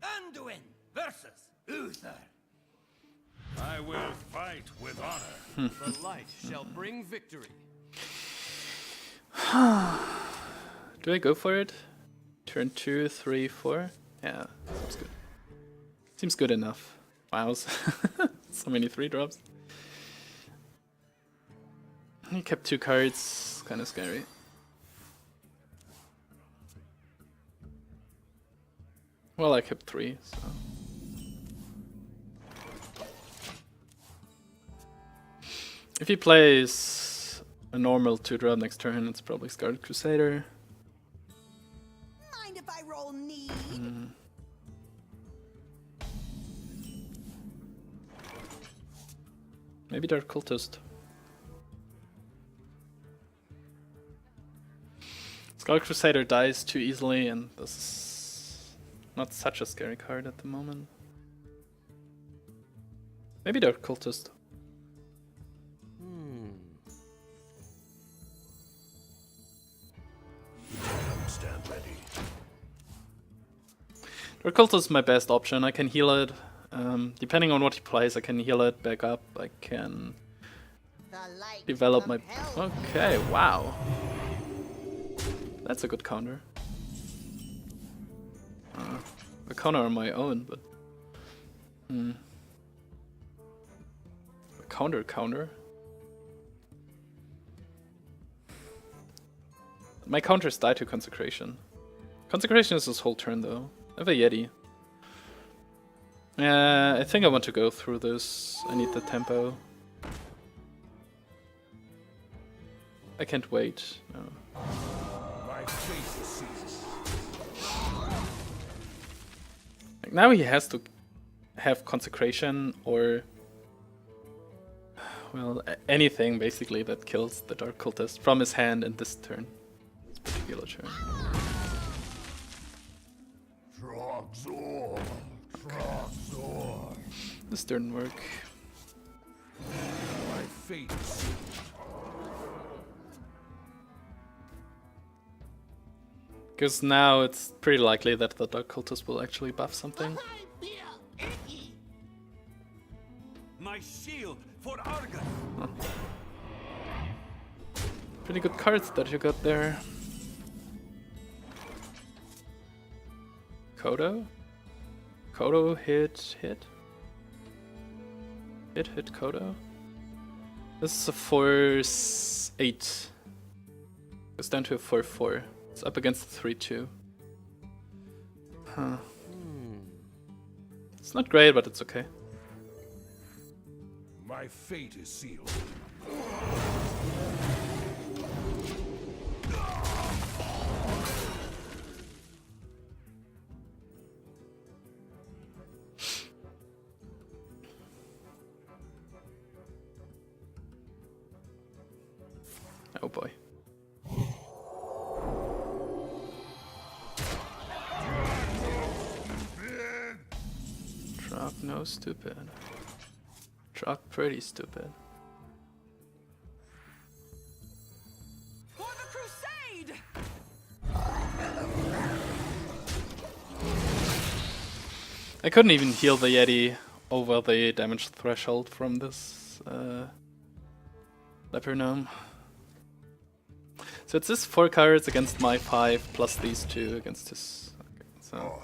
Anduin versus Uther. I will fight with honor. The light shall bring victory. Do I go for it? Turn 2, 3, 4? Yeah, seems good. Seems good enough. Wow, so many 3-drops. He kept 2 cards, kinda scary. Well, I kept 3, so... If he plays a normal 2-drop next turn, it's probably Scarlet Crusader. Mind if I roll knee? Maybe Dark Cultist. Scarlet Crusader dies too easily, and this is not such a scary card at the moment. Maybe Dark Cultist. Stand ready. Dark Cultist is my best option. I can heal it. Depending on what he plays, I can heal it back up. I can develop my... Okay, wow. That's a good counter. A counter on my own, but... A counter? My counters die to Consecration. Consecration is this whole turn though. I have a Yeti. Yeah, I think I want to go through this. I need the tempo. I can't wait. No. My face is Like now he has to have Consecration or... Well, anything basically that kills the Dark Cultist from his hand in this turn. This particular turn. This didn't work. my fate is sealed. Because now it's pretty likely that the Dark Cultist will actually buff something. My shield for Dorgan. Pretty good cards that you got there. Kodo? Kodo hit. Hit Kodo. This is a 4-8. Goes down to a 4-4. It's up against the 3-2. Huh. It's not great, but it's okay. My fate is sealed. Oh boy. Truck no stupid. Truck pretty stupid. For the crusade! I couldn't even heal the Yeti over the damage threshold from this Leper Gnome. So it's this 4 cards against my 5 plus these 2 against his. Okay, so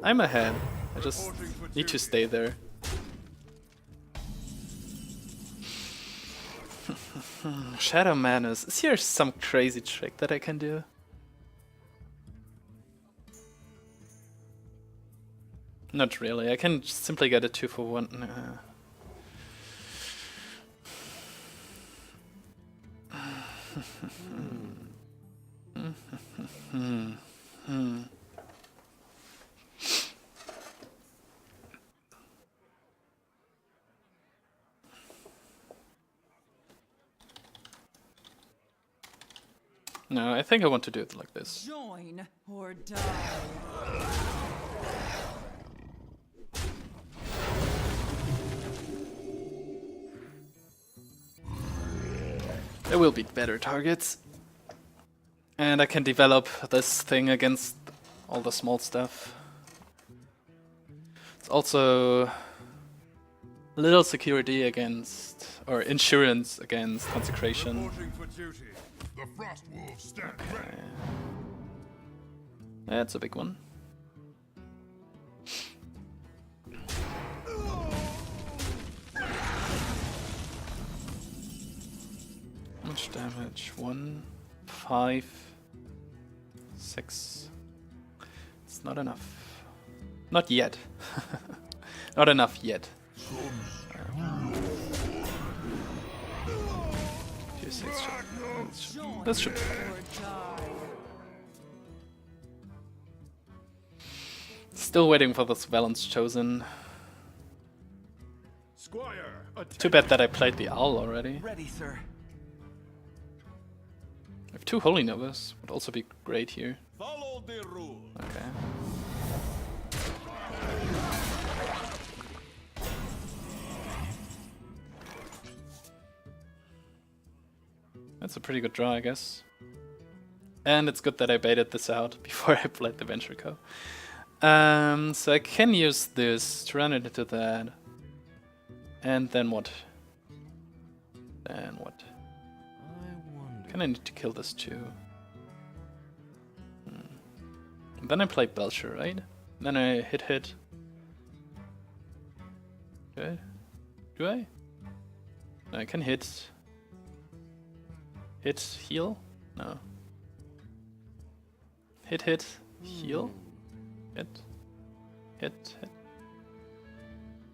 I'm ahead. I just need to stay there. Shadow Manus. Is here some crazy trick that I can do? Not really. I can simply get a 2-for-1. No, I think I want to do it like this. Join or die. There will be better targets. And I can develop this thing against all the small stuff. It's also a little security against, or insurance against consecration. Reporting for duty. The Frost Wolves stand ready. That's a big one. How much damage? 1, 5, 6. It's not enough. Not yet. Not enough yet. 2, 6. This should. Or die. Still waiting for this Valence Chosen. Squire, Too bad that I played the Owl already. Ready, sir. I have 2 Holy Novas. Would also be great here. Follow the rule. Okay. That's a pretty good draw, I guess. And it's good that I baited this out before I played the Venture Co. So I can use this to run it into that. And then what? Then what? I wonder. Kinda need to kill this too. And then I play Belcher, right? Then I hit. Do I? Do I? No, I can hit. Hit, heal? No. Hit, heal? Hit.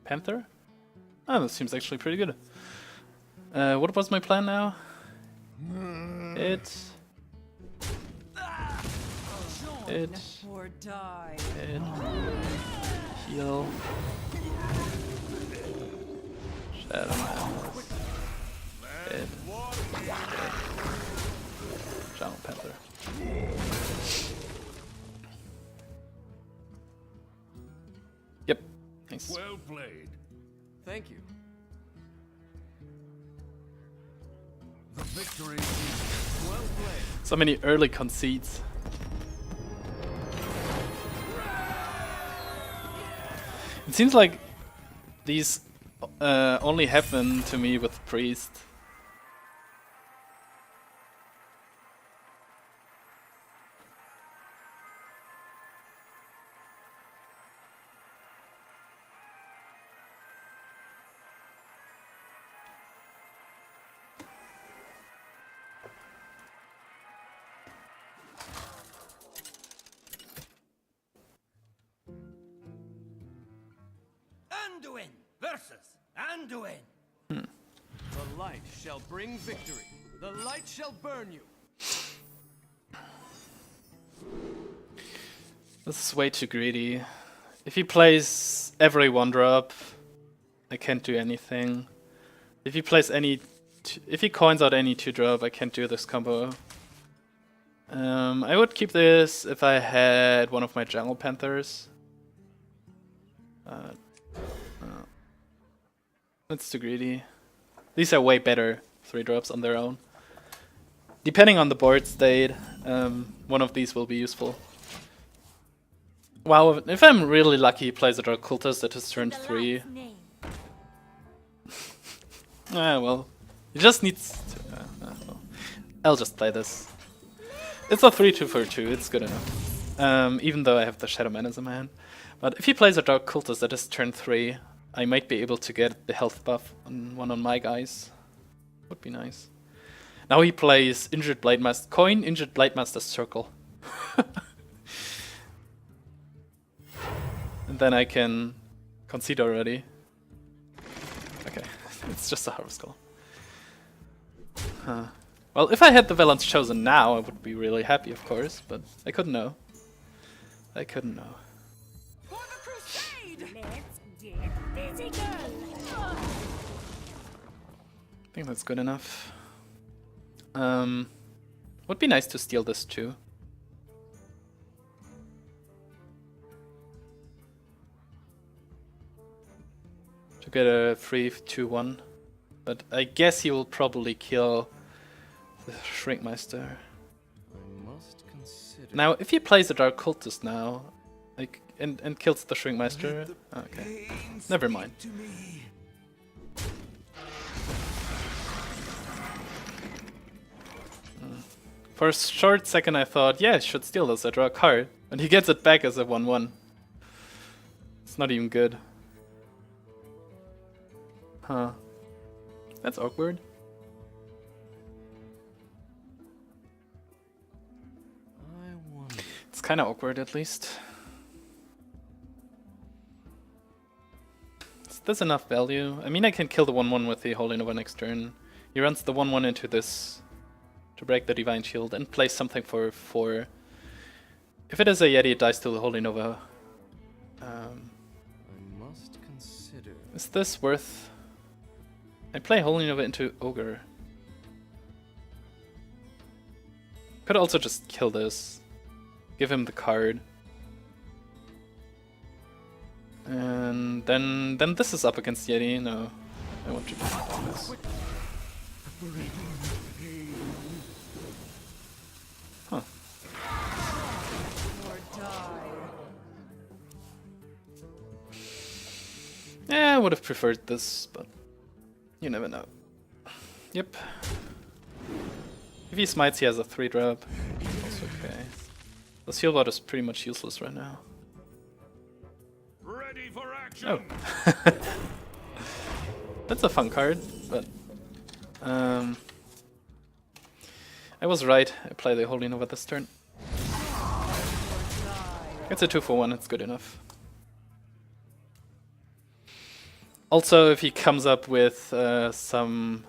Panther? Oh, that seems actually pretty good. What was my plan now? Hit. Hit. Or die. Hit. Heal. Shadow Man. Hit. Jungle Panther. Yep. Nice. well played. Thank you. The victory. Well played. So many early concedes. It seems like these only happen to me with Priest. Anduin versus Anduin. The light shall bring victory. The light shall burn you. This is way too greedy. If he plays every 1-drop, I can't do anything. If he plays any, if he coins out any 2-drop, I can't do this combo. I would keep this if I had one of my Jungle Panthers. That's too greedy. These are way better 3-drops on their own. Depending on the board state, one of these will be useful. Wow, if I'm really lucky, he plays a Dark Cultist at his turn 3. Ah, well. He just needs to... well. I'll just play this. It's a 3-2 for 2, it's good enough. Even though I have the Shadow Man as a man. But if he plays a Dark Cultist at his turn 3, I might be able to get the health buff on one on my guys. Would be nice. Now he plays Injured Blademaster. Coin Injured Blademaster Circle. And then I can concede already. Okay, it's just a Harvest Call. Well, if I had the Valence Chosen now, I would be really happy, of course, but I couldn't know. I couldn't know. For the crusade! Let's get physical. I think that's good enough. Would be nice to steal this too. To get a 3-2-1. But I guess he will probably kill the Shrinkmeister. I must consider. Now, if he plays a Dark Cultist now, like, and kills the Shrinkmeister, okay, never mind. For a short second I thought, yeah, I should steal this, I draw a card. And he gets it back as a 1-1. It's not even good. Huh. That's awkward. It's kinda awkward at least. Is this enough value? I mean, I can kill the 1-1 with the Holding Over next turn. He runs the 1-1 into this to break the Divine Shield and plays something for 4. If it is a Yeti, it dies to the Holding Over. I must consider. Is this worth... I play Holding Over into Ogre. Could also just kill this. Give him the card. And then this is up against Yeti. No, I want to do this. Huh. Or die. Yeah, I would have preferred this, but you never know. Yep. If he smites, he has a 3-drop. That's okay. The Seal Bot is pretty much useless right now. Ready for action. Oh. That's a fun card, but I was right. I play the Holding Over this turn. It's a 2-for-1, it's good enough. Also, if he comes up with some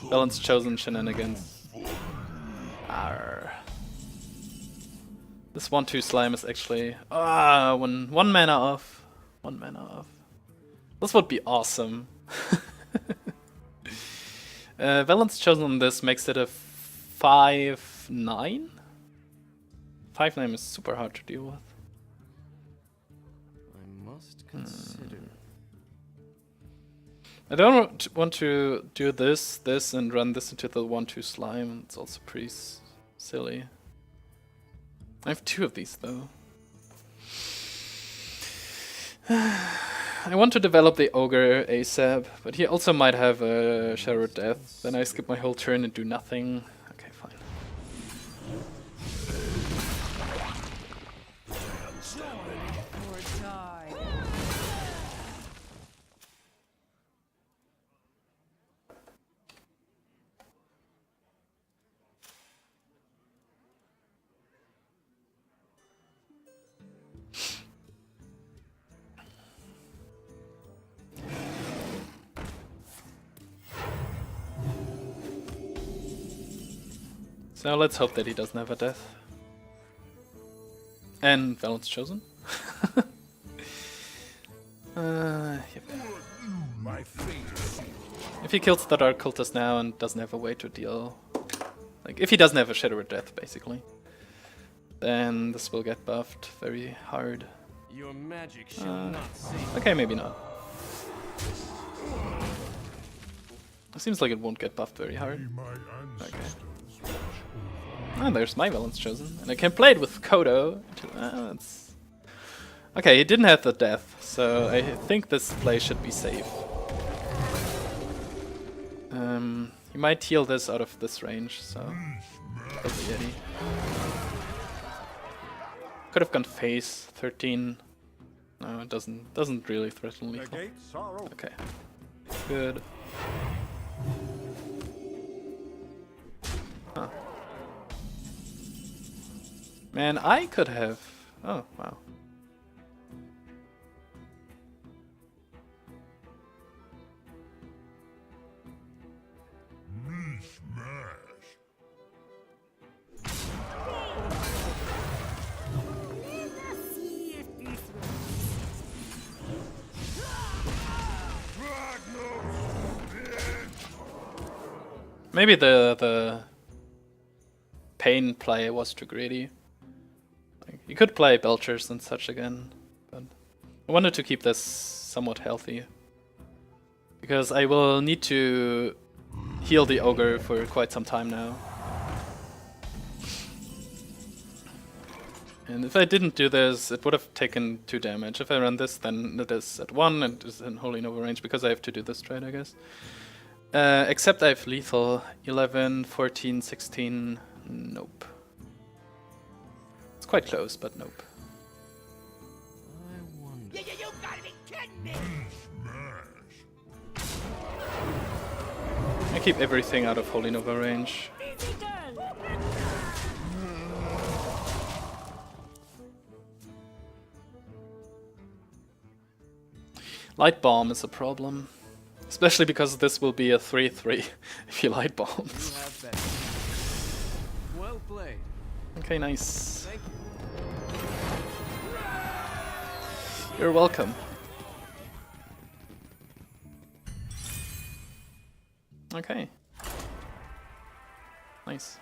Balance Chosen shenanigans. Arr. This 1-2 slime is actually one mana off. 1 mana off. This would be awesome. Balance Chosen on this makes it a 5-9? 5-9 is super hard to deal with. I must consider. I don't want to do this, and run this into the 1-2 slime. It's also pretty silly. I have 2 of these though. I want to develop the Ogre ASAP, but he also might have a Shadow Death. Then I skip my whole turn and do nothing. Okay, fine. Or die. So let's hope that he doesn't have a death. And Balance Chosen. Yep. My fate is sealed. If he kills the Dark Cultist now and doesn't have a way to deal... Like, if he doesn't have a Shadow of Death, basically. Then this will get buffed very hard. Your magic shall not save. Okay, maybe not. It seems like it won't get buffed very hard. My ancestors watch over. Ah, there's my Balance Chosen. And I can play it with Kodo. That's... Okay, he didn't have the death, so I think this play should be safe. He might heal this out of this range, so... Kill the Yeti. Could have gone face 13. No, it doesn't really threaten lethal. Okay. Good. Huh. Man, I could have... Oh, wow. See if this Maybe the pain play was too greedy. Like, you could play Belchers and such again, but I wanted to keep this somewhat healthy. Because I will need to heal the Ogre for quite some time now. And if I didn't do this, it would have taken 2 damage. If I run this, then it is at 1 and is in wholly nova range because I have to do this trade, I guess. Except I have lethal. 11, 14, 16. Nope. It's quite close, but nope. You gotta be kidding me! I keep everything out of Holy Nova range. Easy done! Light Bomb is a problem. Especially because this will be a 3-3 if you light bomb. You have better. Well played. Okay, nice. Thank you. You're welcome. Okay. Nice.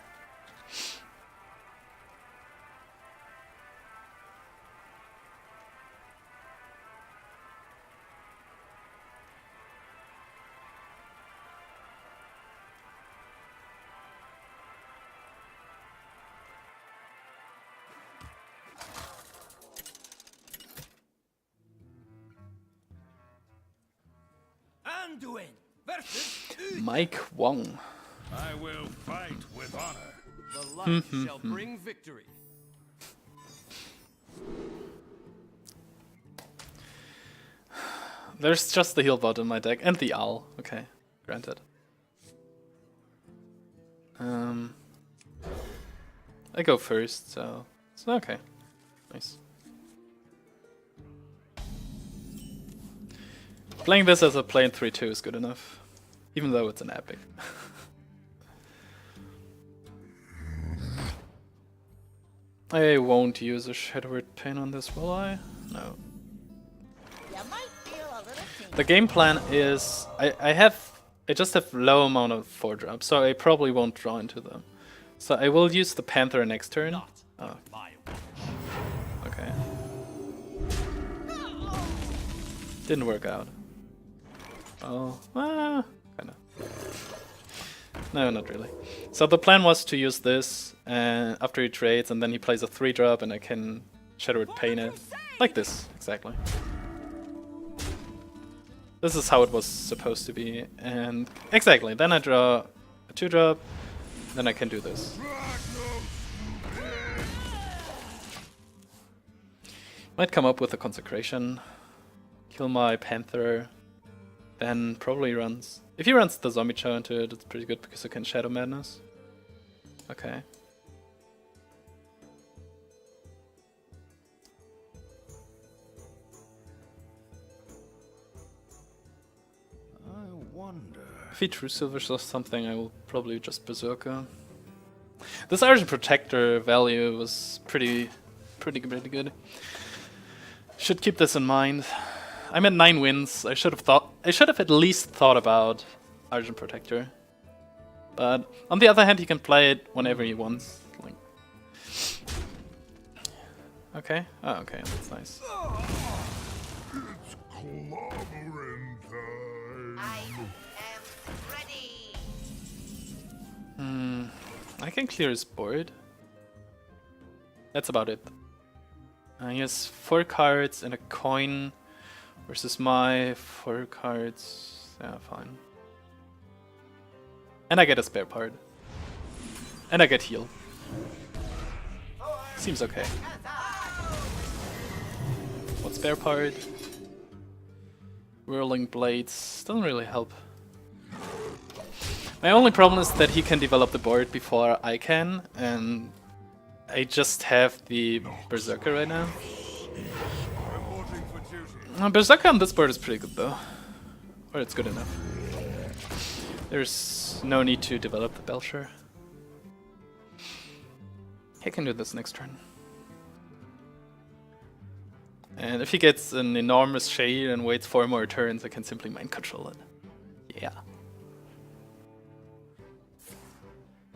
Anduin versus Mike Wong. I will fight with honor. The light shall bring victory. There's just the heal bot in my deck and the owl. Okay, granted. I go first, so it's okay. Nice. Playing this as a plain 3-2 is good enough, even though it's an epic. I won't use a Shadowward Pain on this, will I? No. You might feel a little tingle. The game plan is I just have low amount of 4-drops, so I probably won't draw into them. So I will use the Panther next turn. Oh. Okay. Didn't work out. Oh, kinda. No, not really. So the plan was to use this after he trades, and then he plays a 3-drop, and I can Shadowward Pain it. Like this, exactly. This is how it was supposed to be, and exactly, then I draw a 2-drop, then I can do this. Might come up with a Consecration, kill my Panther, then probably runs. If he runs the Zombie Chow into it, it's pretty good because I can Shadow Madness. Okay. I wonder. If he True Silvers or something, I will probably just Berserker. This Argent Protector value was pretty good. Should keep this in mind. I'm at 9 wins. I should have at least thought about Argent Protector. But on the other hand, he can play it whenever he wants. Like, okay. Oh, okay, that's nice. It's clobbering time. I am ready. I can clear his board. That's about it. He has 4 cards and a coin versus my 4 cards. Yeah, fine. And I get a spare part. And I get heal. Seems okay. What spare part? Whirling Blades. Doesn't really help. My only problem is that he can develop the board before I can, and I just have the Berserker right now. Reporting for duty. Berserker on this board is pretty good though. Or it's good enough. There's no need to develop the Belcher. He can do this next turn. And if he gets an enormous shade and waits 4 more turns, I can simply mind control it. Yeah.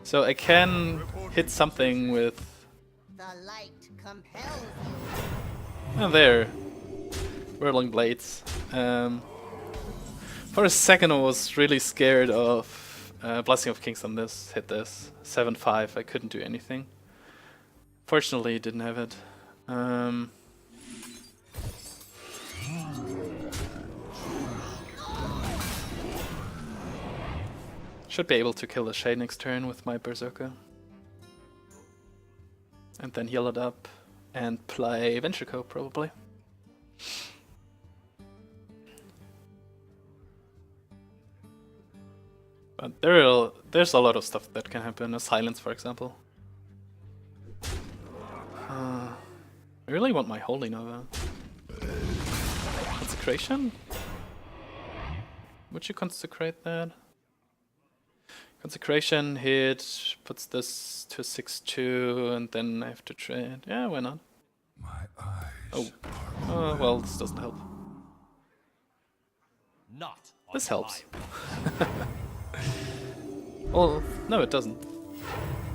So I can hit something with... The light compels you. Oh, there. Whirling Blades. For a second I was really scared of Blessing of Kings on this. Hit this. 7-5. I couldn't do anything. Fortunately, didn't have it. Um, should be able to kill the Shade next turn with my Berserker. And then heal it up and play Venture Co probably. But there's a lot of stuff that can happen, a silence for example. I really want my Holy Nova. Consecration? Would you consecrate that? Consecration hit, puts this to 6-2, and then I have to trade. Yeah, why not? My eyes. Oh. Well, this doesn't help. Not on This my helps. Well, no it doesn't.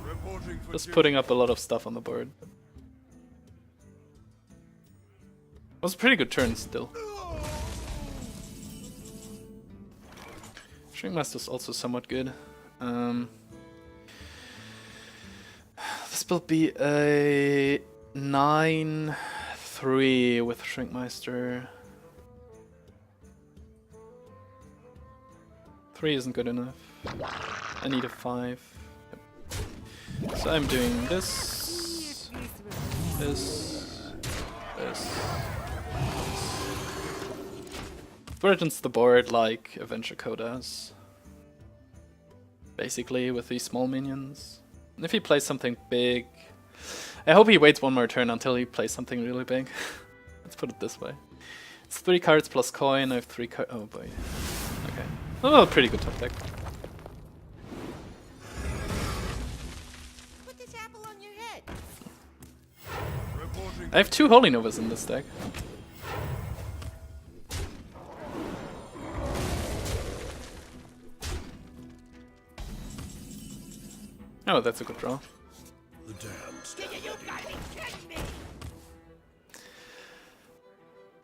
Reporting for Just duty. putting up a lot of stuff on the board. Was a pretty good turn still. Shrinkmaster's also somewhat good. This will be a 9-3 with Shrinkmeister. 3 isn't good enough. I need a 5. Yep. So I'm doing this, this. Burdens the board like Adventure Co does. Basically, with these small minions. And if he plays something big... I hope he waits one more turn until he plays something really big. Let's put it this way. It's 3 cards plus coin, I have 3 cards... Oh boy. Okay. Oh, pretty good top deck. Put this apple on your head. Reporting I have 2 Holy Novas in this deck. Oh, that's a good draw. the damned stand You gotta be kidding me!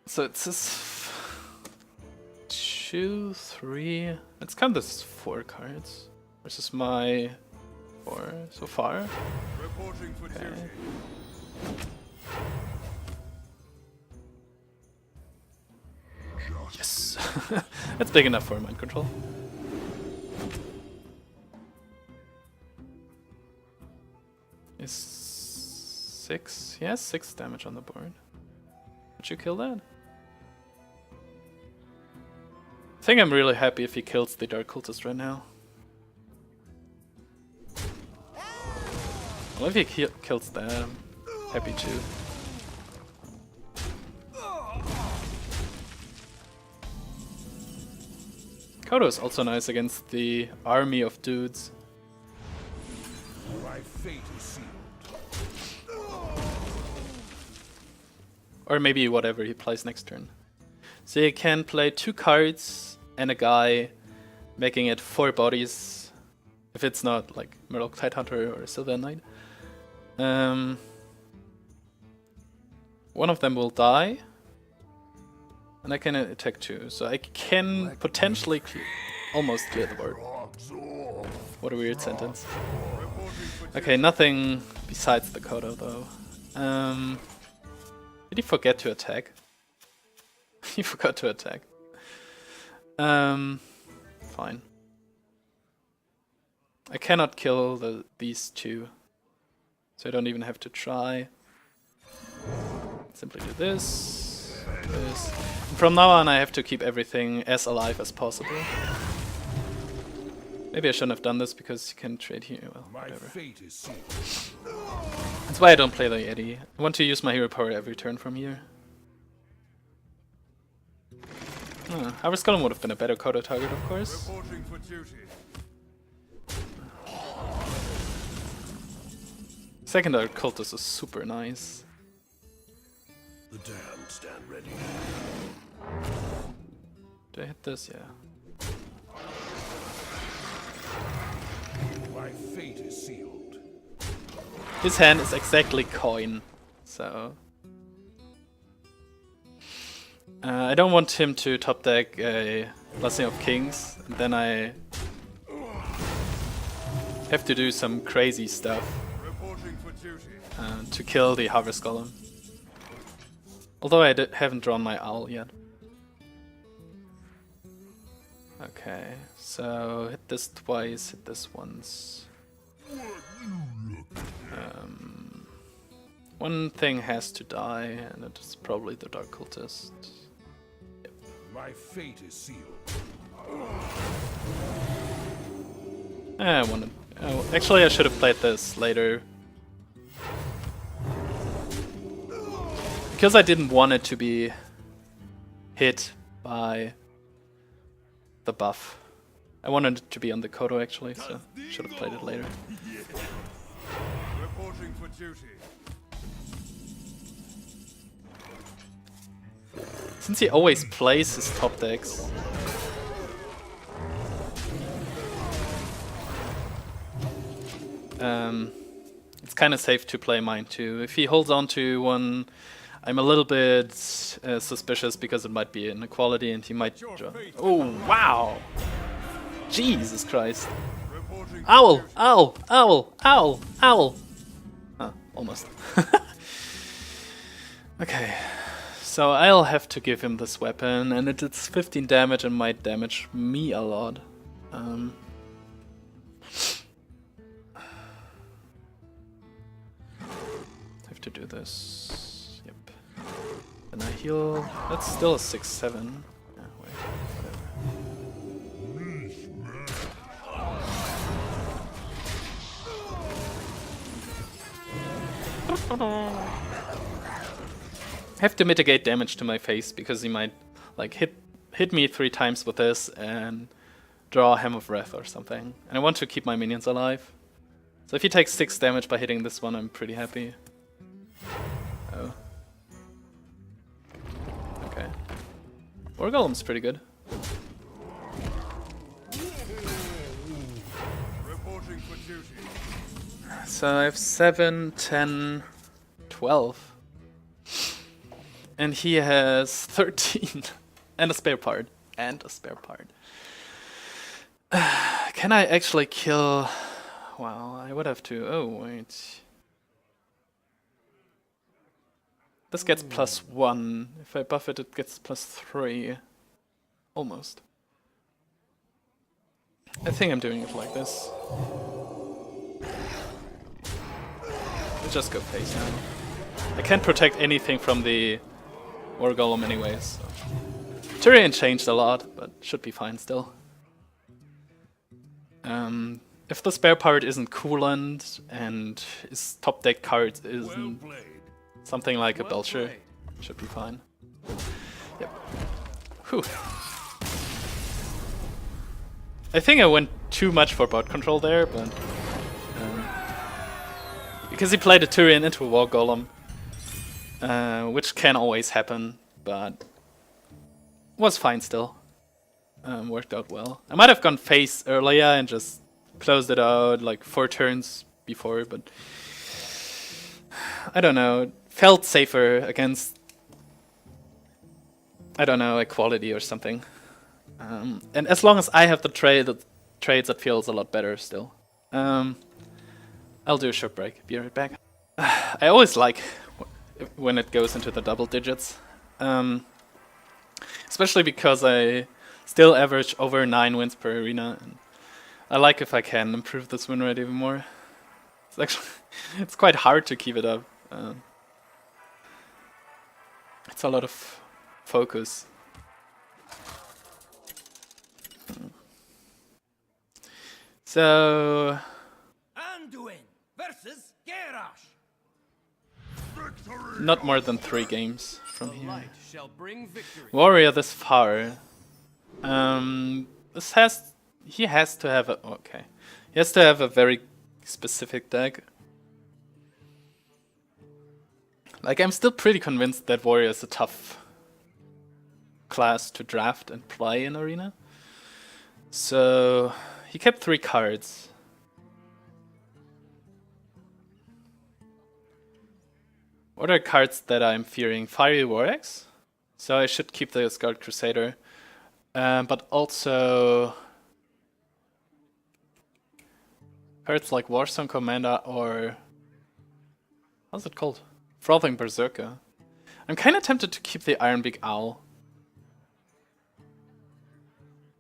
So it's this 2, 3. Let's count this as 4 cards versus my 4 so far. Reporting for duty. Yes, that's big enough for mind control. Is 6? He has 6 damage on the board. Would you kill that? I think I'm really happy if he kills the Dark Cultist right now. Well, if he kills that, I'm happy too. Kodo is also nice against the army of dudes. My fate is sealed. Or maybe whatever he plays next turn. So he can play 2 cards and a guy, making it 4 bodies. If it's not like Murloc Tidehunter or Silver Knight. One of them will die. And I can attack 2. So I can potentially almost clear the board. What a weird sentence. Okay, nothing besides the Kodo though. Did he forget to attack? He forgot to attack. Fine. I cannot kill these 2. So I don't even have to try. Simply do this. This. And from now on I have to keep everything as alive as possible. Maybe I shouldn't have done this because you can trade here. Well, My whatever. fate is sealed. That's why I don't play the Yeti. I want to use my hero power every turn from here. Our Skull would have been a better Kodo target, of course. Reporting for duty. Secondary Cultist is super nice. The damned stand ready. Did I hit this? Yeah. My fate is sealed. His hand is exactly coin, so... I don't want him to top deck a Blessing of Kings, and then I have to do some crazy stuff Reporting for duty. to kill the Harvest Golem. Although I haven't drawn my owl yet. Okay, so hit this twice, hit this once. One thing has to die, and it's probably the Dark Cultist. Yep. My fate is sealed. I wanted. Oh, actually, I should have played this later. Because I didn't want it to be hit by the buff. I wanted it to be on the Kodo actually, so should have played it later. Reporting for duty. Since he always plays his top decks. It's kind of safe to play mine too. If he holds on to one, I'm a little bit suspicious because it might be an equality and he might draw. Oh, wow! Jesus Christ. Owl! Owl! Owl! Owl! Owl! Ah, almost. Okay. So I'll have to give him this weapon, and it's 15 damage and might damage me a lot. Have to do this. Yep. And I heal. That's still a 6/7. Yeah, wait, whatever. Have to mitigate damage to my face because he might like hit me 3 times with this and draw a Hem of Wrath or something. And I want to keep my minions alive. So if he takes 6 damage by hitting this one, I'm pretty happy. Oh. Okay. War Golem's pretty good. Reporting for duty. So I have 7, 10, 12. And he has 13. And a spare part. And a spare part. Can I actually kill... Wow, I would have to... Oh, wait. This gets +1. If I buff it, it gets +3. Almost. I think I'm doing it like this. We'll just go face now. I can't protect anything from the War Golem anyways. So. Tyrion changed a lot, but should be fine still. If the spare part isn't coolant and his top deck card isn't something like a Belcher, should be fine. Yep. Whew. I think I went too much for bot control there, but because he played a Tyrion into a War Golem, which can always happen, but was fine still. Worked out well. I might have gone face earlier and just closed it out like 4 turns before, but I don't know. It felt safer against, I don't know, equality or something. And as long as I have the trades, it feels a lot better still. I'll do a short break. Be right back. I always like when it goes into the double digits. Especially because I still average over 9 wins per arena. And I like if I can improve this win rate even more. It's actually it's quite hard to keep it up. It's a lot of focus. So Anduin versus Garrosh. not more than 3 games from The here. light shall bring victory. Warrior this far. He has to have a He has to have a very specific deck. Like I'm still pretty convinced that Warrior is a tough class to draft and play in Arena. So he kept 3 cards. What are cards that I'm fearing? Fiery Warx. So I should keep the Scarlet Crusader. But also cards like Warsong Commander or how's it called? Frothing Berserker. I'm kind of tempted to keep the Iron Beak Owl.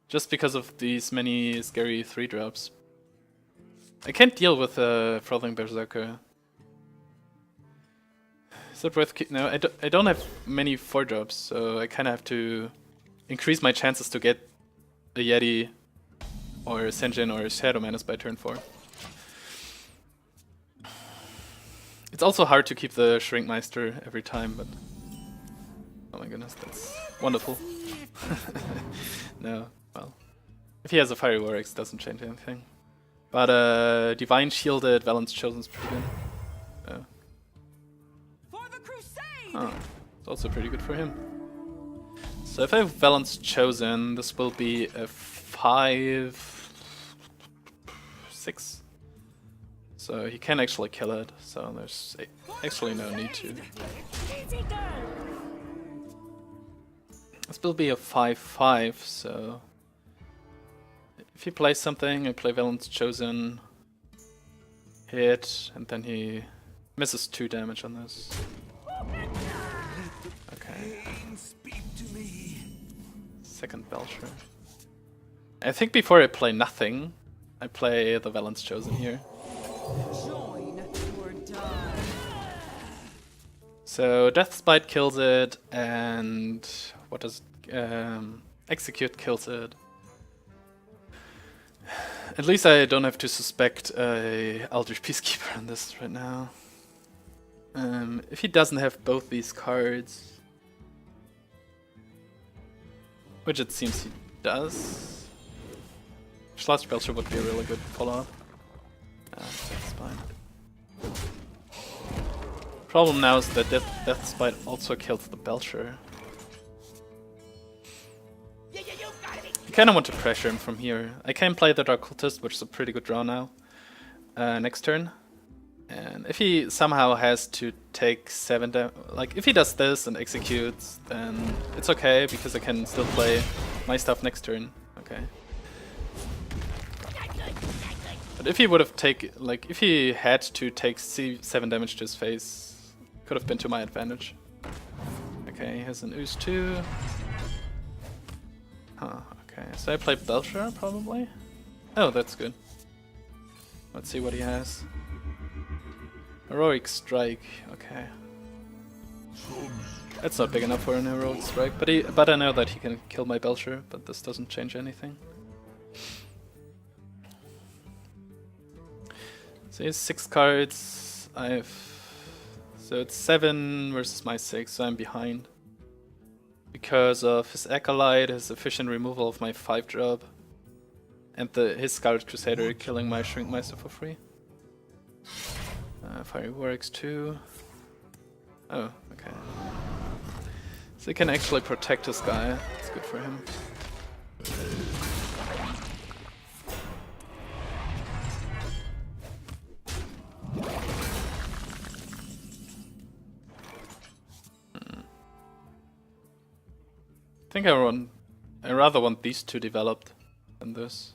Just because of these many scary 3-drops. I can't deal with a Frothing Berserker. Is it worth no, I don't have many 4-drops, so I kind of have to increase my chances to get a Yeti or a Senjin or a Shadow Menace by turn 4. It's also hard to keep the Shrinkmeister every time, but oh my goodness, that's wonderful. No, well, if he has a Fiery Warx, it doesn't change anything. But Divine Shielded Valence Chosen's pretty good. For the crusade! Oh, it's also pretty good for him. So if I have Valence Chosen, this will be a 5-6. So he can actually kill it, so there's actually no need to. This will be a 5-5, so if he plays something, I play Valence Chosen, hit, and then he misses 2 damage on this. Okay. Second Belcher. I think before I play nothing, I play the Valence Chosen here. Join or die. So Deathspite kills it, and what does Execute kills it. At least I don't have to suspect a Eldritch Peacekeeper on this right now. If he doesn't have both these cards, which it seems he does, Schlotz Belcher would be a really good follow-up. That's fine. Problem now is that Deathspite also kills the Belcher. I kinda want to pressure him from here. I can play the Dark Cultist, which is a pretty good draw now. Next turn. And if he somehow has to take 7 damage, like if he does this and executes, then it's okay because I can still play my stuff next turn. Okay. But if he would have if he had to take 7 damage to his face, could have been to my advantage. Okay, he has an Ooze 2. Huh, okay, so I play Belcher probably? Oh, that's good. Let's see what he has. Heroic Strike, okay. That's not big enough for an Heroic Strike, but I know that he can kill my Belcher, but this doesn't change anything. So he has 6 cards, so it's 7 versus my 6, so I'm behind. Because of his Acolyte, his efficient removal of my 5-drop, and his Scarlet Crusader killing my Shrinkmeister for free. Fiery Warx 2. Oh, okay. So he can actually protect this guy, it's good for him. I think I rather want these two developed than this.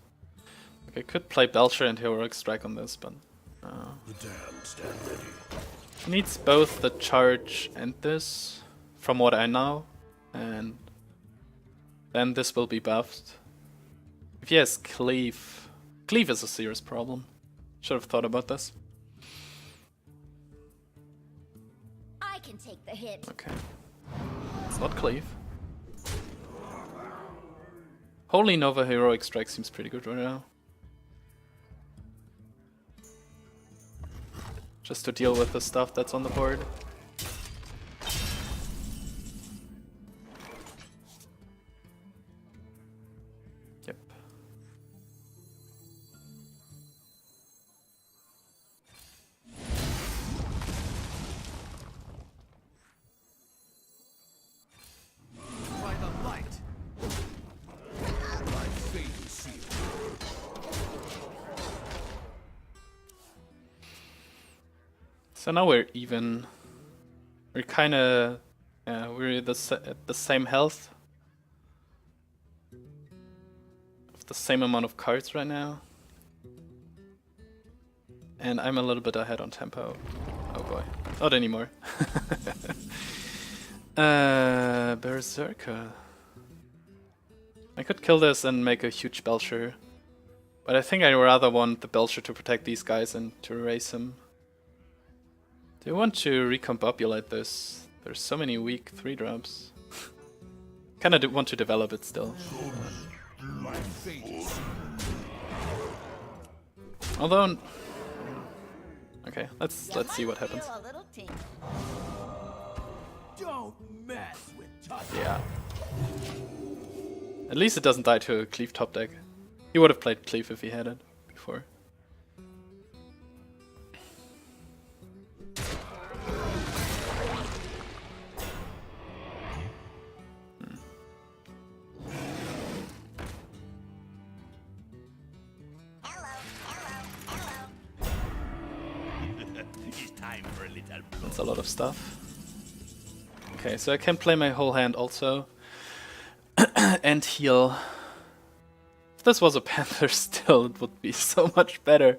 Like I could play Belcher and Heroic Strike on this, but The damned stand ready. he needs both the charge and this, from what I know, and then this will be buffed. If he has Cleave is a serious problem. Should have thought about this. I can take the hit. Okay. It's not Cleave. Holy Nova Heroic Strike seems pretty good right now. Just to deal with the stuff that's on the board. Yep. By the light. My fate is sealed. So now we're even. We're kind of. We're at the same health. With the same amount of cards right now. And I'm a little bit ahead on tempo. Oh boy. Not anymore. Berserker. I could kill this and make a huge Belcher. But I think I rather want the Belcher to protect these guys and to erase him. Do you want to recombobulate this? There's so many weak 3-drops. Kinda want to develop it still. My fate is Although... Okay, let's see what happens. Feel a little tingle. Don't mess with touch. Yeah. At least it doesn't die to a Cleave top deck. He would have played Cleave if he had it before. It's time for a little blood. That's a lot of stuff. Okay, so I can play my whole hand also. And heal. If this was a Panther still, it would be so much better.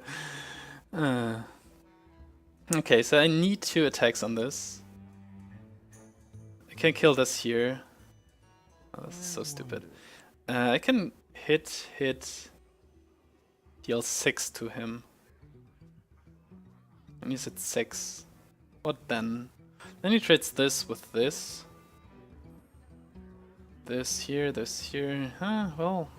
Okay, so I need 2 attacks on this. I can kill this here. Oh, this is so stupid. I can hit, deal 6 to him. And he's at 6. What then? Then he trades this with this. This here, well...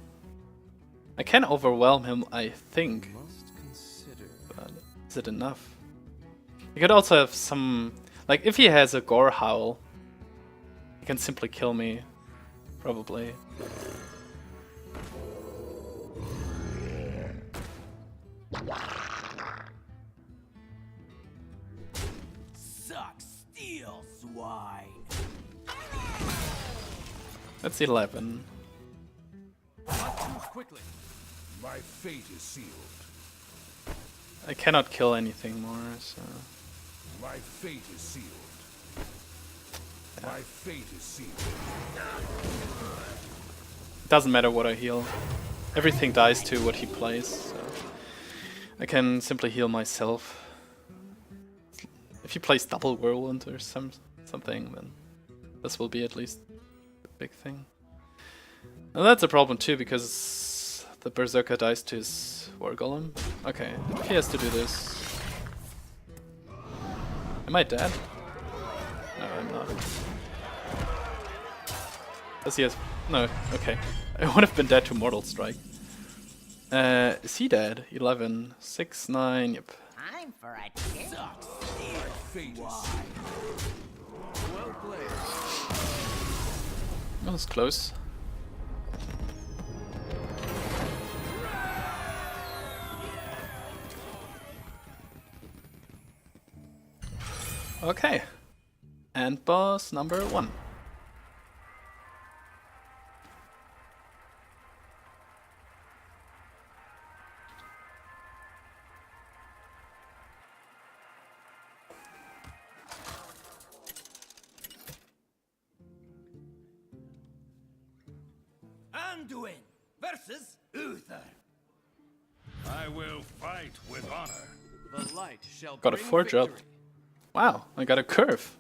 I can overwhelm him, I think. Must consider. But is it enough? He could also have some... Like, if he has a Gore Howl, he can simply kill me. Probably. Suck steel, swine. That's 11. Not too quickly. My fate is sealed. I cannot kill anything more, so... My fate is sealed. My fate is sealed. Doesn't matter what I heal. Everything dies to what he plays, so... I can simply heal myself. If he plays double Whirlwind or something, then this will be at least a big thing. Now that's a problem too, because the Berserker dies to his War Golem. Okay, if he has to do this... Am I dead? No, I'm not. Does he have... No, okay. I would have been dead to Mortal Strike. Is he dead? 11, 6, 9, yep. Time for a change. My fate is sealed. Well played. That was close. Okay. And boss number 1. Anduin versus Uther. I will fight with honor. The light shall Got a bring 4-drop. victory. Wow, I got a curve.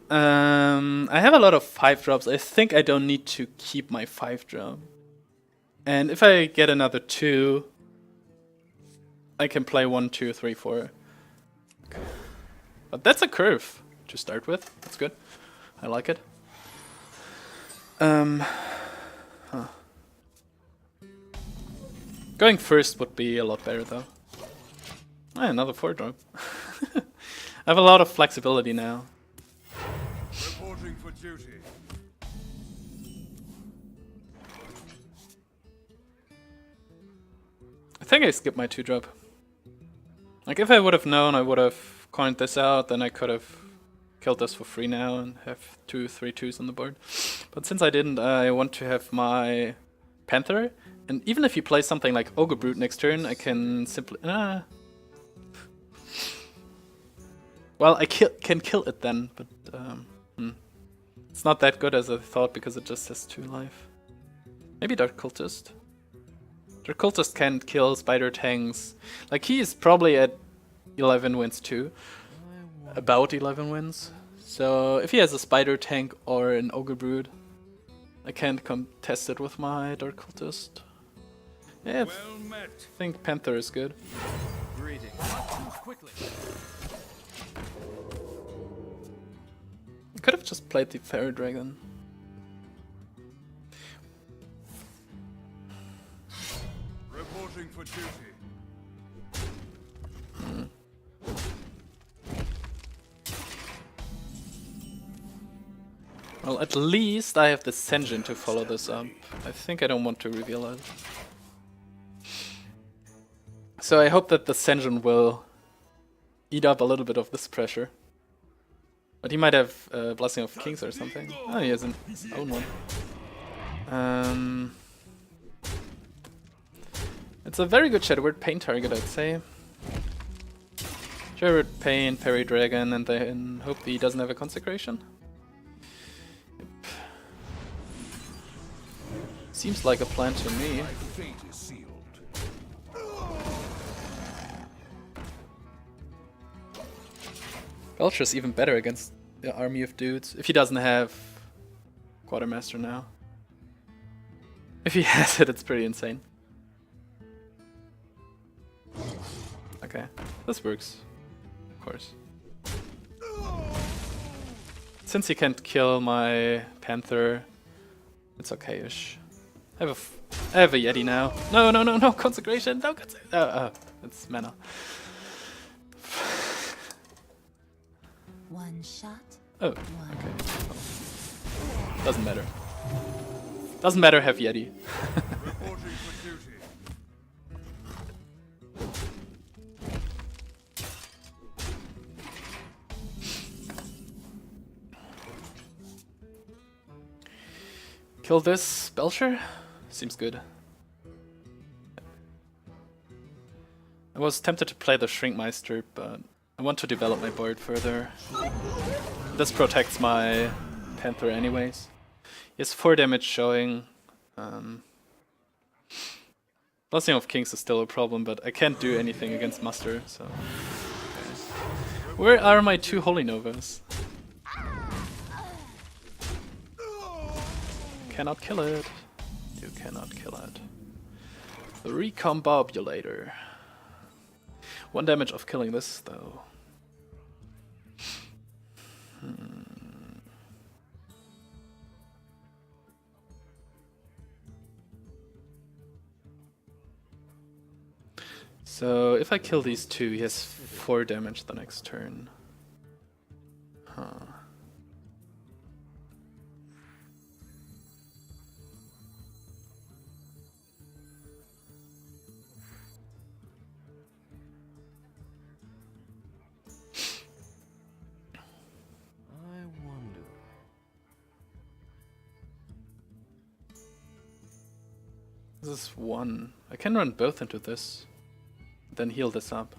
I have a lot of 5-drops. I think I don't need to keep my 5-drop. And if I get another 2, I can play 1, 2, 3, 4. Okay. But that's a curve to start with. That's good. I like it. Going first would be a lot better though. Ah, another 4-drop. I have a lot of flexibility now. Reporting for duty. I think I skipped my 2-drop. Like if I would have known, I would have coined this out, then I could have killed this for free now and have 2, 3 2s on the board. But since I didn't, I want to have my Panther. And even if you play something like Ogre Brute next turn, I can simply... Well, I can kill it then, but it's not that good as I thought because it just has 2 life. Maybe Dark Cultist. Dark Cultist can kill Spider Tanks. Like he is probably at 11 wins too. About 11 wins. So if he has a spider tank or an ogre brood, I can't contest it with my dark cultist. Yeah, Well met. I think Panther is good. Greetings. Move quickly. I could have just played the Fairy Dragon. Reporting for duty. Well, at least I have the Senjin to follow this up. I think I don't want to reveal it. So I hope that the Senjin will eat up a little bit of this pressure. But he might have Blessing of Kings or something. Oh, he has an own one. It's a very good Shadowword Pain target, I'd say. Shadowword Pain, Fairy Dragon, and then hope he doesn't have a Consecration. Yep. Seems like a plan to me. My fate is sealed. Belcher's even better against the army of dudes. If he doesn't have Quartermaster now. If he has it, it's pretty insane. Okay, this works. Of course. Since he can't kill my Panther, it's okay-ish. I have a Yeti now. No, no, no, no, Consecration! No, it's mana. One shot. Oh, okay. Oh. Doesn't matter. Doesn't matter, have Yeti. Reporting for duty. Kill this Belcher? Seems good. I was tempted to play the Shrinkmeister, but I want to develop my board further. This protects my Panther anyways. He has 4 damage showing. Blessing of Kings is still a problem, but I can't do anything against Muster, so... Okay. Where are my 2 Holy Novas? Cannot kill it. You cannot kill it. The Recombobulator. 1 damage of killing this, though. So, if I kill these 2, he has 4 damage the next turn. Huh. I wonder. This is 1. I can run both into this. Then heal this up.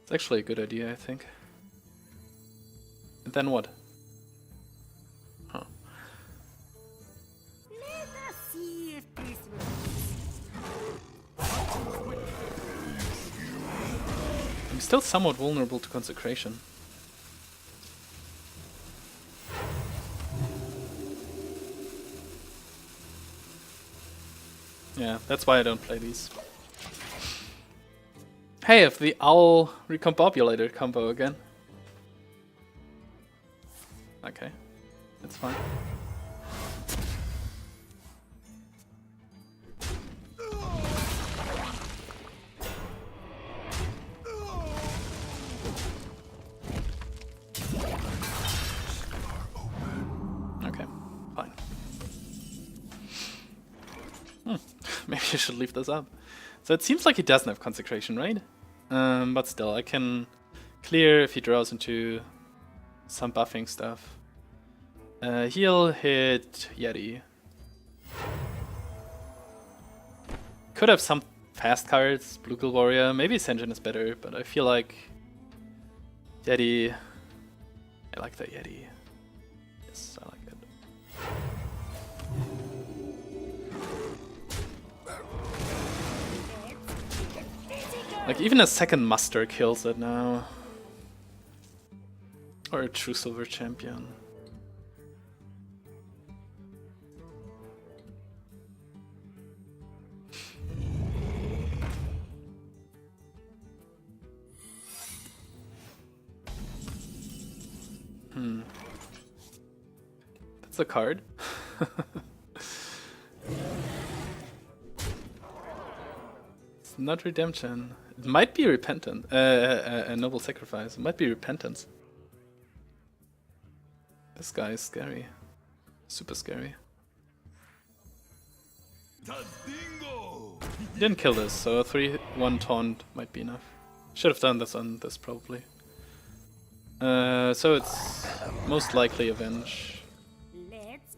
It's actually a good idea, I think. And then what? Huh. Let us see if this I'm still somewhat vulnerable to Consecration. Yeah, that's why I don't play these. Hey, if the Owl Recombobulator combo again. Okay, that's fine. Okay, fine. Maybe I should leave this up. So it seems like he doesn't have Consecration, right? But still, I can clear if he draws into some buffing stuff. He'll hit Yeti. Could have some fast cards, Blue Gill Warrior, maybe Senjin is better, but I feel like Yeti... I like the Yeti. Yes, I like it. Like, even a second muster kills it now. Or a true silver champion. That's a card. It's not redemption. It might be repentant. A noble sacrifice. It might be repentance. This guy is scary. Super scary. He didn't kill this, so a 3-1 taunt might be enough. Should have done this on this probably. So it's most likely Avenge. Let's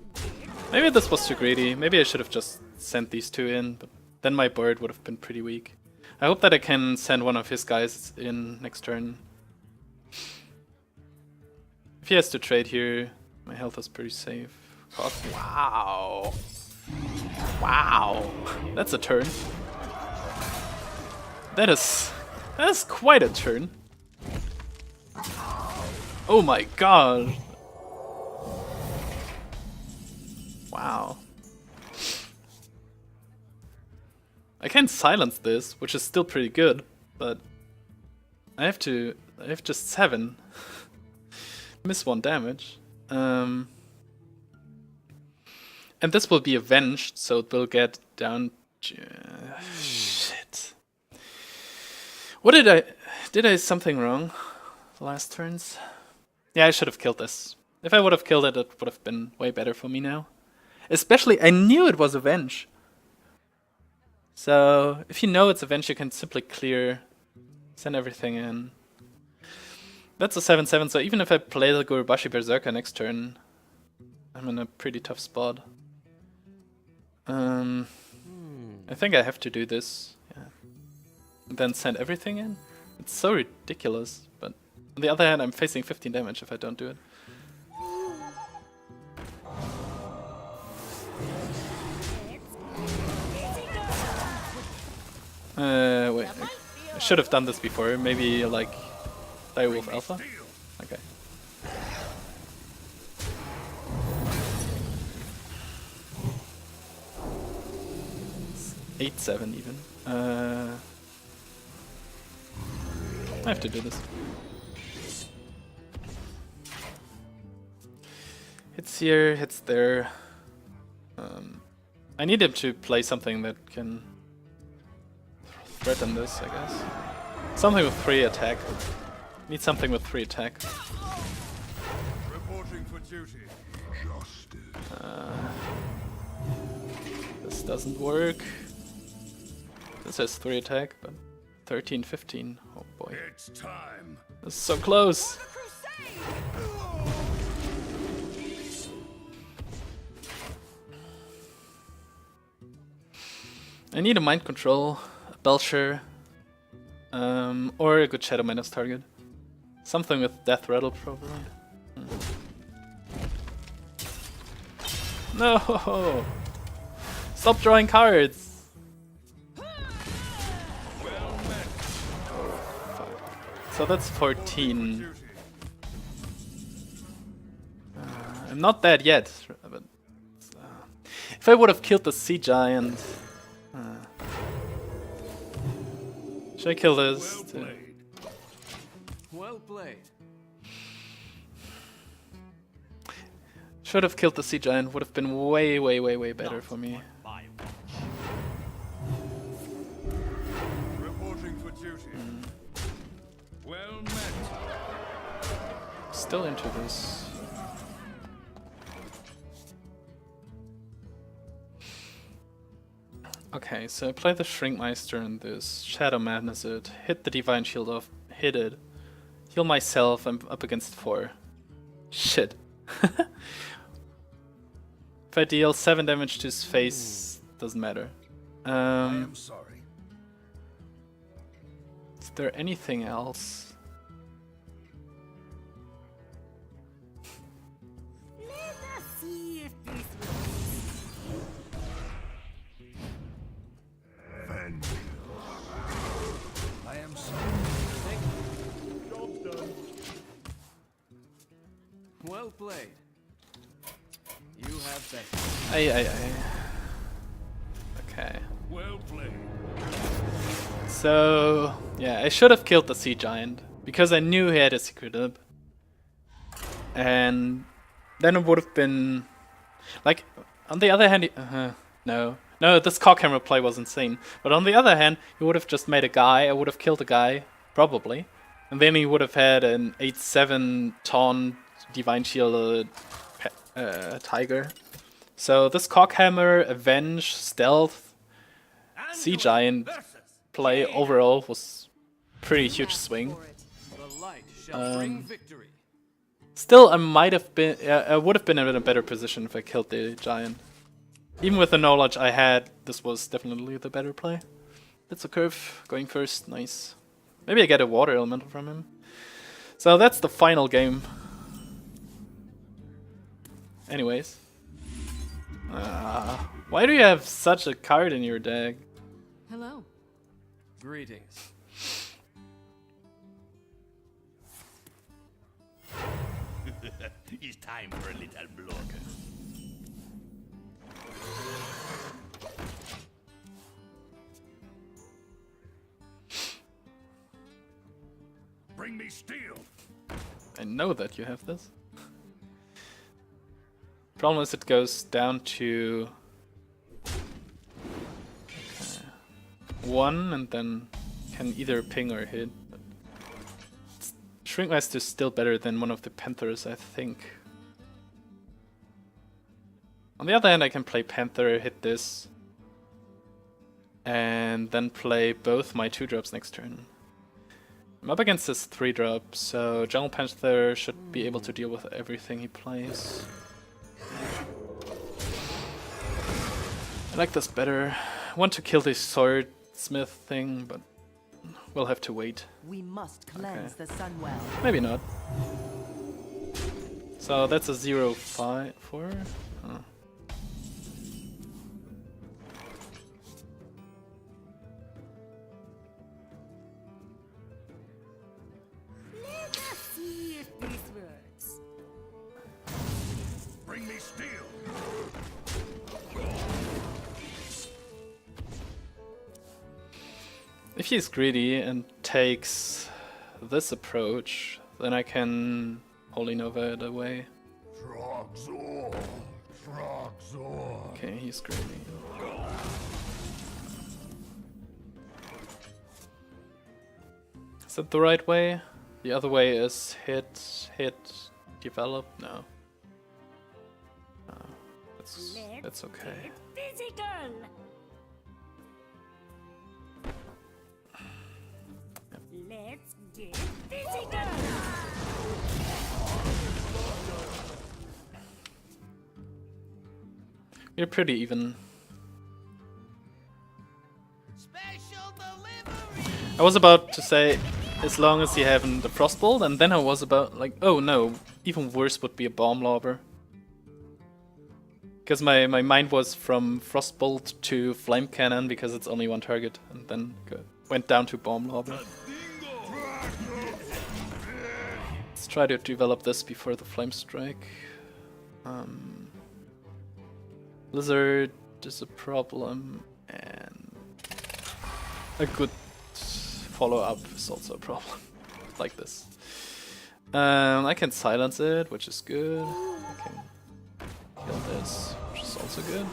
get Maybe this was too greedy. Maybe I should have just sent these two in, but then my bird would have been pretty weak. I hope that I can send one of his guys in next turn. If he has to trade here, my health is pretty safe. Wow. Wow. That's a turn. That is quite a turn. Oh my god. Wow. I can silence this, which is still pretty good, but I have just 7. Miss 1 damage. And this will be avenged, so it will get down. Shit. What did I something wrong? The last turns? Yeah, I should have killed this. If I would have killed it, it would have been way better for me now. Especially, I knew it was avenge. So, if you know it's avenge, you can simply clear, send everything in. That's a 7/7, so even if I play the Gurubashi Berserker next turn, I'm in a pretty tough spot. I think I have to do this. Yeah. And then send everything in? It's so ridiculous, but on the other hand, I'm facing 15 damage if I don't do it. Wait, I should have done this before. Maybe like Direwolf Alpha? Okay. It's 8/7 even. I have to do this. Hits here, hits there. I need him to play something that can threaten this, I guess. Something with 3 attack. Need something with 3 attack. Reporting for duty. This doesn't work. This has 3 attack, but 13, 15. Oh boy. It's time. This is so close. I need a mind control, a Belcher, or a good Shadow Menace target. Something with Death Rattle, probably. No! Stop drawing cards! So that's 14. I'm not dead yet, but if I would have killed the Sea Giant. Should I kill this? Well played. Well played. Should have killed the Sea Giant, would have been way, way, way, way better for me. Reporting for duty. Well met. Still into this. Okay, so I play the Shrinkmeister and this, Shadow Madness it, hit the Divine Shield off, hit it, heal myself, I'm up against 4. Shit. If I deal 7 damage to his face, doesn't matter. I am sorry. Is there anything else? Let us see if this I am sorry. Job's done. played. You have bet. Aye. Okay. Well played. So, yeah, I should have killed the Sea Giant, because I knew he had a secret up. And then it would have been... Like, on the other hand... No, this cockhammer play was insane. But on the other hand, he would have just made a guy, I would have killed a guy, probably. And then he would have had an 8/7 taunt, Divine Shield Tiger. So this cockhammer, Avenge, Stealth, Sea Giant play overall was pretty huge swing. The light shall bring victory. Still, I might have been, I would have been in a better position if I killed the Giant. Even with the knowledge I had, this was definitely the better play. It's a curve going first, nice. Maybe I get a water elemental from him. So that's the final game. Anyways. Why do you have such a card in your deck? Hello. Greetings. It's time for a little block. Bring me steel. I know that you have this. Problem is it goes down to 1 and then can either ping or hit. Shrinkmaster is still better than one of the Panthers, I think. On the other hand, I can play Panther, hit this, and then play both my 2-drops next turn. I'm up against this 3-drop, so Jungle Panther should be able to deal with everything he plays. I like this better. I want to kill this swordsmith thing, but we'll have to wait. We must cleanse the Sunwell. Maybe not. So that's a 0-5-4. Huh. Let us see if this works. Bring me steel. If he's greedy and takes this approach, then I can Holy Nova it away. Okay, he's greedy. Is that the right way? The other way is hit, develop? No. That's okay. Physical. Let's get physical. You're pretty even. Special delivery. I was about to say, as long as you haven't the Frostbolt, and then I was about like, oh no, even worse would be a Bomb Lobber. Because my mind was from Frostbolt to Flame Cannon because it's only one target, and then went down to Bomb Lobber. Let's try to develop this before the Flame Strike. Blizzard is a problem, and a good follow-up is also a problem. Like this. I can silence it, which is good. I can kill this, which is also good.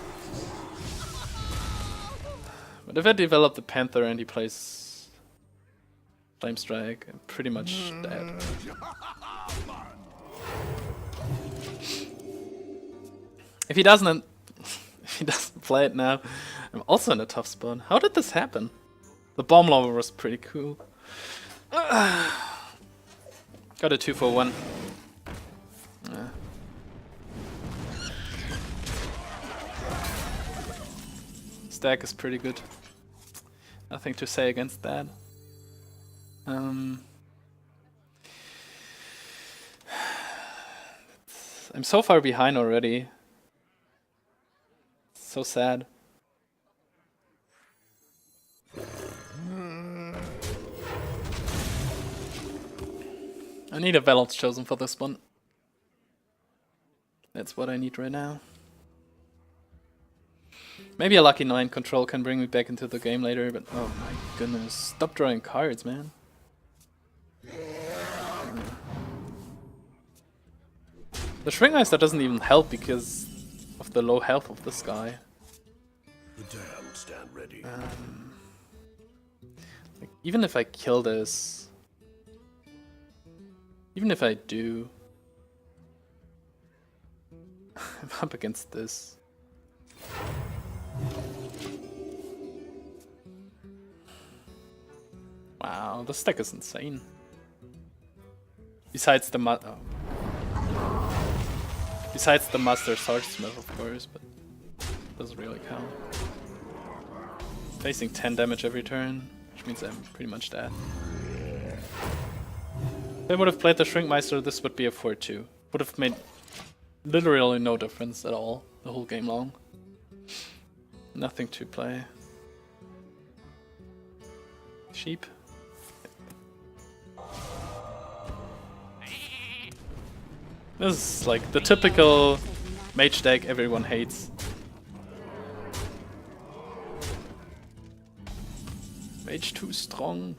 But if I develop the Panther and he plays Flame Strike, I'm pretty much dead. If he doesn't play it now, I'm also in a tough spot. How did this happen? The Bomb Lobber was pretty cool. Got a 2-for-1. Stack is pretty good. Nothing to say against that. I'm so far behind already. So sad. I need a Valence Chosen for this one. That's what I need right now. Maybe a lucky 9 control can bring me back into the game later, but oh my goodness. Stop drawing cards, man. The Shrinkmeister doesn't even help because of the low health of this guy. The damned stand ready. Like, even if I kill this... Even if I do... I'm up against this. Wow, this deck is insane. Besides the Besides the Master Swordsmith, of course, but doesn't really count. Facing 10 damage every turn, which means I'm pretty much dead. If I would have played the Shrinkmeister, this would be a 4-2. Would have made literally no difference at all the whole game long. Nothing to play. Sheep. This is like the typical mage deck everyone hates. Mage too strong.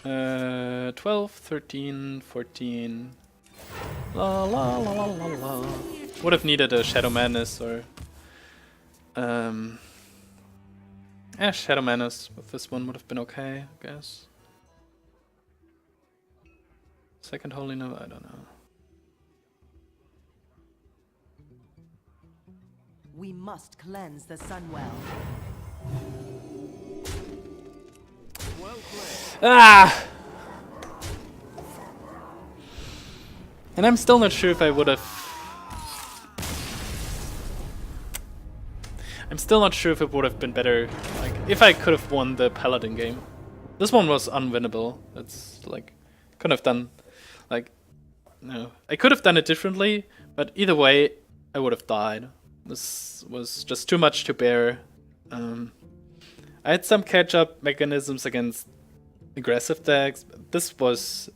12, 13, 14. La la la la la la. Would have needed a Shadow Madness or yeah, Shadow Madness with this one would have been okay, I guess. Second Holy Nova, I don't know. We must cleanse the Sunwell. Well played. Ah! And I'm still not sure if I would have... I'm still not sure if it would have been better, like, if I could have won the Paladin game. This one was unwinnable. It's like, couldn't have done, like, no. I could have done it differently, but either way, I would have died. This was just too much to bear. I had some catch-up mechanisms against aggressive decks. This was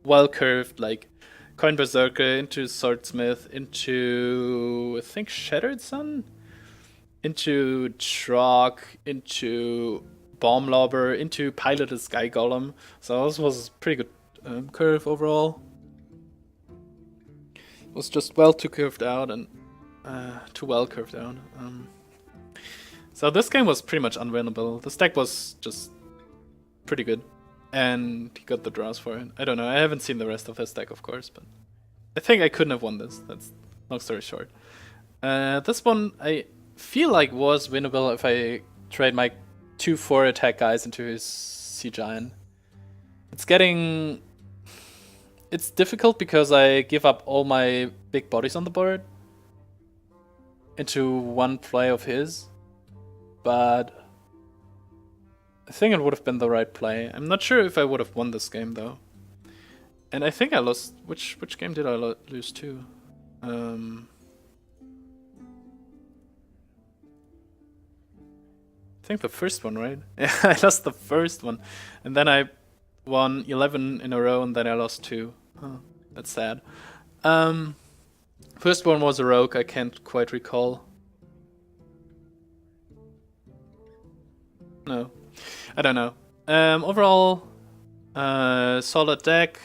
well curved, like Coin Berserker into Swordsmith, into I think Shattered Sun, into Trog, into Bomb Lobber, into Piloted Sky Golem. So this was a pretty good curve overall. It was just well too curved out and too well curved out. So this game was pretty much unwinnable. This deck was just pretty good. And he got the draws for it. I don't know, I haven't seen the rest of his deck, of course, but I think I couldn't have won this. That's long story short. This one I feel like was winnable if I trade my 2-4 attack guys into his Sea Giant. It's difficult because I give up all my big bodies on the board into one play of his, but I think it would have been the right play. I'm not sure if I would have won this game though. And I think I lost. Which game did I lose to? I think the first one, right? Yeah, I lost the first one, and then I won 11 in a row, and then I lost 2. Oh, that's sad. First one was a rogue. I can't quite recall. No, I don't know. Overall, solid deck.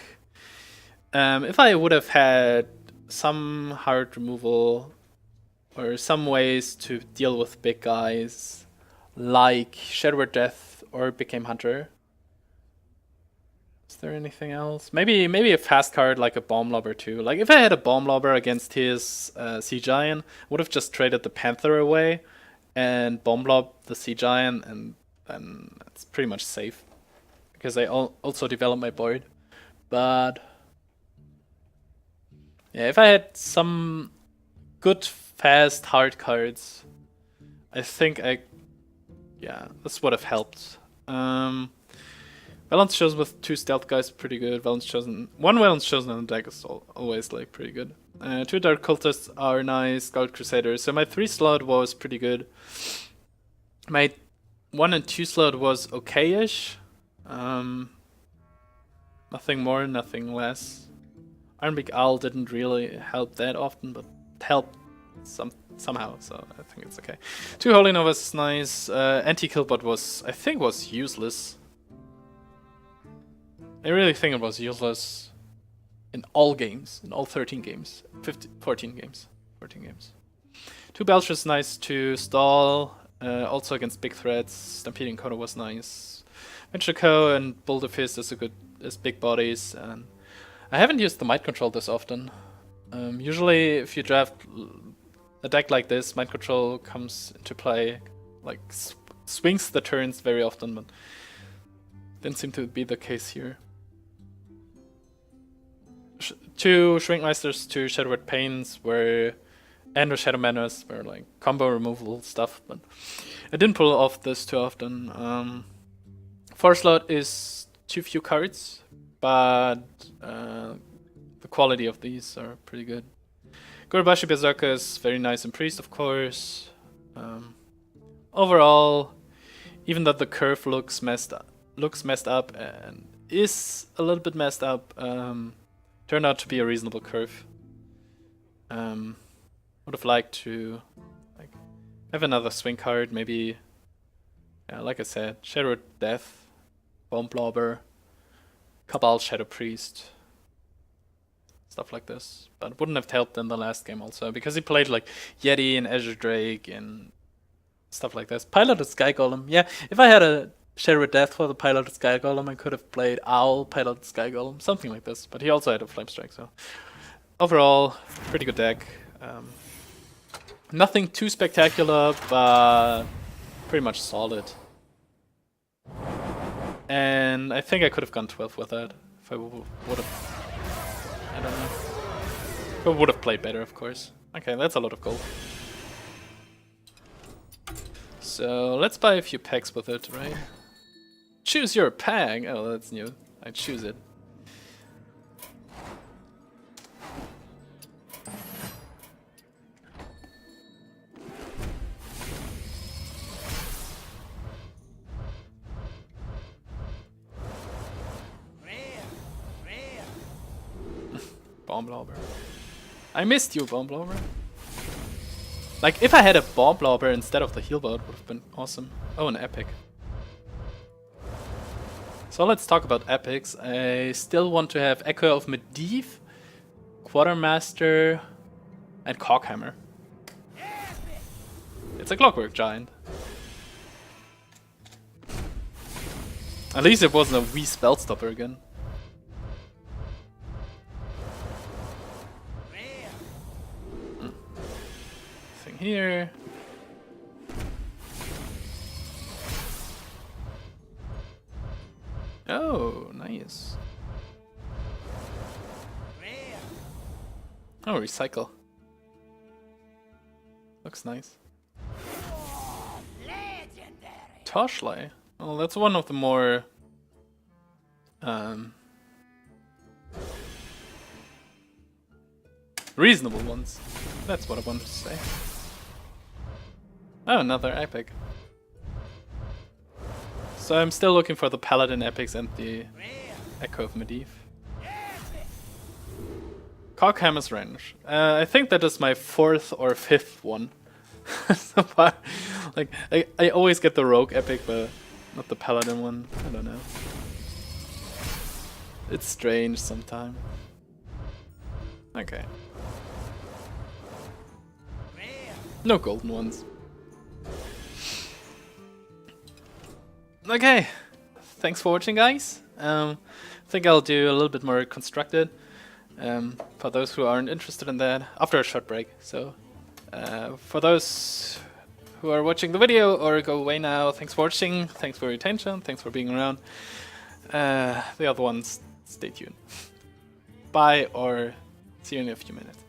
If I would have had some hard removal or some ways to deal with big guys like Shadow Death or Became Hunter. Is there anything else? Maybe a fast card like a Bomb Lobber too. Like if I had a Bomb Lobber against his Sea Giant, I would have just traded the Panther away and Bomb Lob the Sea Giant, and then it's pretty much safe because I also developed my board. But yeah, if I had some good, fast, hard cards, I think this would have helped. Balance Chosen with 2 stealth guys pretty good. One Balance Chosen on the deck is always like pretty good. 2 Dark Cultists are nice. Gold Crusaders. So my 3 slot was pretty good. My 1 and 2 slot was okay-ish. Nothing more, nothing less. Iron Big Owl didn't really help that often, but helped somehow, so I think it's okay. 2 Holy Novas is nice. Anti-Killbot was, I think, was useless. I really think it was useless in all games, in all 13 games. 14 games. 14 games. 2 Belcher is nice to stall. Also against big threats. Stampeding Coda was nice. Venture and Boulder Fist is as big bodies. And I haven't used the Might Control this often. Usually if you draft a deck like this, Mind Control comes into play, like swings the turns very often, but didn't seem to be the case here. 2 Shrinkmeisters, 2 Shadowward Pains and Shadow Manners were like combo removal stuff, but I didn't pull off this too often. 4 slot is too few cards, but the quality of these are pretty good. Gorobashi Berserker is very nice in Priest, of course. Overall, even though the curve looks messed up and is a little bit messed up, turned out to be a reasonable curve. Would have liked to have another swing card, maybe. Yeah, like I said, Shadow Death, Bomb Blobber, Cabal Shadow Priest, stuff like this. But it wouldn't have helped in the last game also, because he played like Yeti and Azure Drake and stuff like this. Piloted Sky Golem. Yeah, if I had a Shadow Death for the Piloted Sky Golem, I could have played Owl, Piloted Sky Golem, something like this. But he also had a Flame Strike, so overall, pretty good deck. Nothing too spectacular, but pretty much solid. And I think I could have gone 12 with that if I would have. I don't know. If I would have played better, of course. Okay, that's a lot of gold. So let's buy a few packs with it, right? Choose your pack. Oh, that's new. I choose it. Bomb Blobber. I missed you, Bomb Blobber. Like, if I had a Bomb Blobber instead of the Healbot, would have been awesome. Oh, an epic. So let's talk about epics. I still want to have Echo of Medivh, Quartermaster, and Cockhammer. It's a Clockwork Giant. At least it wasn't a wee spell stopper again. Thing here. Oh, nice. Oh, recycle. Looks nice. Torchlight. Well, that's one of the more reasonable ones. That's what I wanted to say. Oh, another epic. So I'm still looking for the Paladin epics and the Echo of Medivh. Cockhammer's Range. I think that is my 4th or 5th one so far. Like, I always get the Rogue epic, but not the Paladin one. I don't know. It's strange sometimes. Okay. No golden ones. Okay. Thanks for watching, guys. I think I'll do a little bit more constructed. For those who aren't interested in that, after a short break. So, for those who are watching the video or go away now, thanks for watching, thanks for your attention, thanks for being around. The other ones, stay tuned. Bye, or see you in a few minutes.